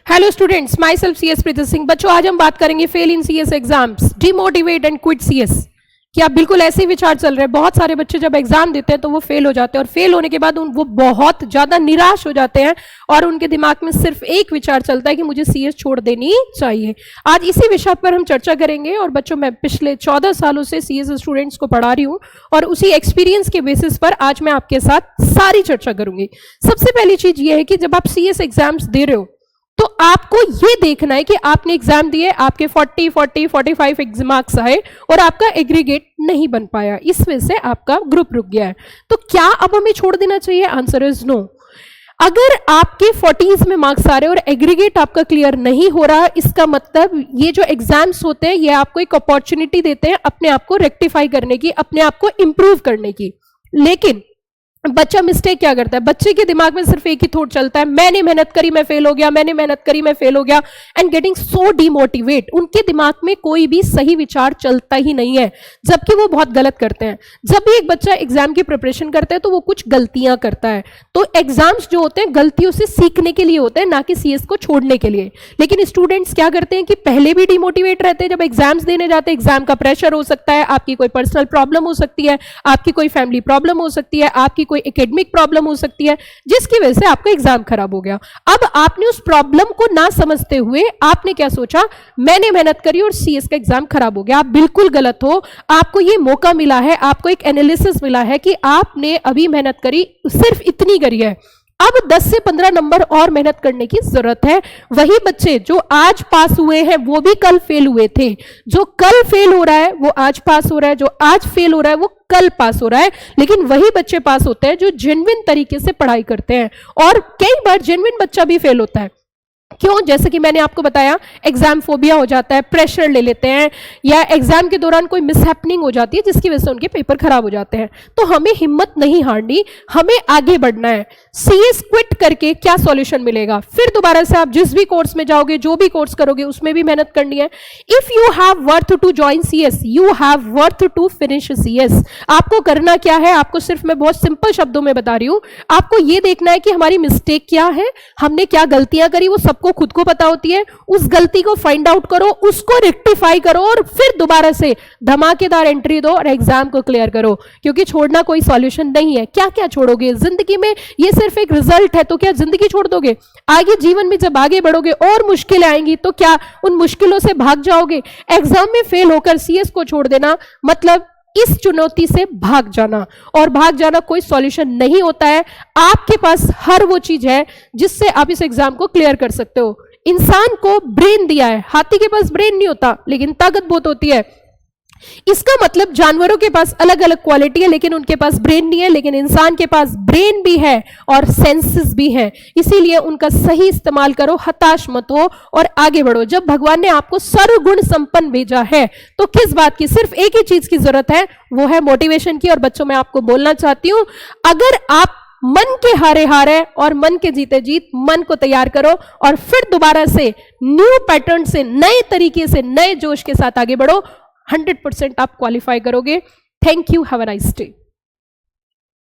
Hello students, my self CS प्रीति सिंह। बच्चों, आज हम बात करेंगे fail in CS exams, demotivate and quit CS। क्या बिल्कुल ऐसे ही विचार चल रहे हैं? बहुत सारे बच्चे जब एग्जाम देते हैं तो वो फेल हो जाते हैं और फेल होने के बाद वो बहुत ज्यादा निराश हो जाते हैं और उनके दिमाग में सिर्फ एक विचार चलता है कि मुझे CS छोड़ देनी चाहिए। आज इसी विषय पर हम चर्चा करेंगे। और बच्चों, मैं पिछले 14 सालों से CS स्टूडेंट्स को पढ़ा रही हूँ और उसी एक्सपीरियंस के बेसिस पर आज मैं आपके साथ सारी चर्चा करूंगी। सबसे पहली चीज ये है कि जब आप CS एग्जाम्स दे रहे हो तो आपको ये देखना है कि आपने एग्जाम दिए, आपके 45 मार्क्स आए और आपका एग्रीगेट नहीं बन पाया, इस वजह से आपका ग्रुप रुक गया है। तो क्या अब हमें छोड़ देना चाहिए? Answer is no. अगर आपके 40s में मार्क्स आ रहे हैं और एग्रीगेट आपका क्लियर नहीं हो रहा, इसका मतलब ये जो एग्जाम्स होते हैं ये आपको एक अपॉर्चुनिटी देते हैं अपने आप को रेक्टिफाई करने की, अपने आप को इंप्रूव करने की। लेकिन बच्चा मिस्टेक क्या करता है? बच्चे के दिमाग में सिर्फ एक ही थॉट चलता है, मैंने मेहनत करी मैं फेल हो गया, मैंने मेहनत करी मैं फेल हो गया, एंड गेटिंग सो डिमोटिवेट। उनके दिमाग में कोई भी सही विचार चलता ही नहीं है, जबकि वो बहुत गलत करते हैं। जब भी एक बच्चा एग्जाम की प्रिपरेशन करता है तो वो कुछ गलतियां करता है। तो एग्जाम्स जो होते हैं गलतियों से सीखने के लिए होते हैं, ना कि CS को छोड़ने के लिए। लेकिन स्टूडेंट्स क्या करते हैं कि पहले भी डिमोटिवेट रहते हैं, जब एग्जाम्स देने जाते हैं एग्जाम का प्रेशर हो सकता है, आपकी कोई पर्सनल प्रॉब्लम हो सकती है, आपकी कोई फैमिली प्रॉब्लम हो सकती है, आपकी कोई एकेडमिक प्रॉब्लम हो सकती है, जिसकी वजह से आपका एग्जाम खराब हो गया। अब आपने उस प्रॉब्लम को ना समझते हुए आपने क्या सोचा, मैंने मेहनत करी और CS का एग्जाम खराब हो गया। आप बिल्कुल गलत हो। आपको ये मौका मिला है, आपको एक एनालिसिस मिला है कि आपने अभी मेहनत करी, सिर्फ इतनी करी है, अब 10 से 15 नंबर और मेहनत करने की जरूरत है। वही बच्चे जो आज पास हुए हैं वो भी कल फेल हुए थे। जो कल फेल हो रहा है वो आज पास हो रहा है, जो आज फेल हो रहा है वो कल पास हो रहा है। लेकिन वही बच्चे पास होते हैं जो जेन्युइन तरीके से पढ़ाई करते हैं। और कई बार जेन्युइन बच्चा भी फेल होता है। क्यों? जैसे कि मैंने आपको बताया, एग्जाम फोबिया हो जाता है, प्रेशर ले लेते हैं, या एग्जाम के दौरान कोई मिसहैपनिंग हो जाती है जिसकी वजह से उनके पेपर खराब हो जाते हैं। तो हमें हिम्मत नहीं हारनी, हमें आगे बढ़ना है। CS क्विट करके क्या सॉल्यूशन मिलेगा? फिर दोबारा से आप जिस भी कोर्स में जाओगे, जो भी कोर्स करोगे, उसमें भी मेहनत करनी है। If you have worth to join CS, you have worth to finish CS। आपको करना क्या है? आपको सिर्फ मैं बहुत सिंपल शब्दों में बता रही हूं, आपको यह देखना है कि हमारी मिस्टेक क्या है, हमने क्या गलतियां करी, वो सबको खुद को पता होती है। उस गलती को फाइंड आउट करो, उसको रेक्टिफाई करो और फिर दोबारा से धमाकेदार एंट्री दो और एग्जाम को क्लियर करो। क्योंकि छोड़ना कोई सॉल्यूशन नहीं है। क्या क्या छोड़ोगे जिंदगी में? ये सिर्फ एक रिजल्ट है, तो क्या जिंदगी छोड़ दोगे? आगे जीवन में जब आगे बढ़ोगे और मुश्किलें आएंगी तो क्या उन मुश्किलों से भाग जाओगे? एग्जाम में फेल होकर CS को छोड़ देना मतलब इस चुनौती से भाग जाना, और भाग जाना कोई सॉल्यूशन नहीं होता है। आपके पास हर वो चीज है जिससे आप इस एग्जाम को क्लियर कर सकते हो। इंसान को ब्रेन दिया है, हाथी के पास ब्रेन नहीं होता लेकिन ताकत बहुत होती है। इसका मतलब जानवरों के पास अलग अलग क्वालिटी है लेकिन उनके पास ब्रेन नहीं है, लेकिन इंसान के पास ब्रेन भी है और सेंसेस भी हैं। इसीलिए उनका सही इस्तेमाल करो, हताश मत हो और आगे बढ़ो। जब भगवान ने आपको सर्वगुण संपन्न भेजा है तो किस बात की? सिर्फ एक ही चीज की जरूरत है, वो है मोटिवेशन की। और बच्चों, मैं आपको बोलना चाहती हूं, अगर आप मन के हारे हार है और मन के जीते जीत, मन को तैयार करो और फिर दोबारा से न्यू पैटर्न से, नए तरीके से, नए जोश के साथ आगे बढ़ो। 100% आप क्वालिफाई करोगे। Thank you, have a nice day.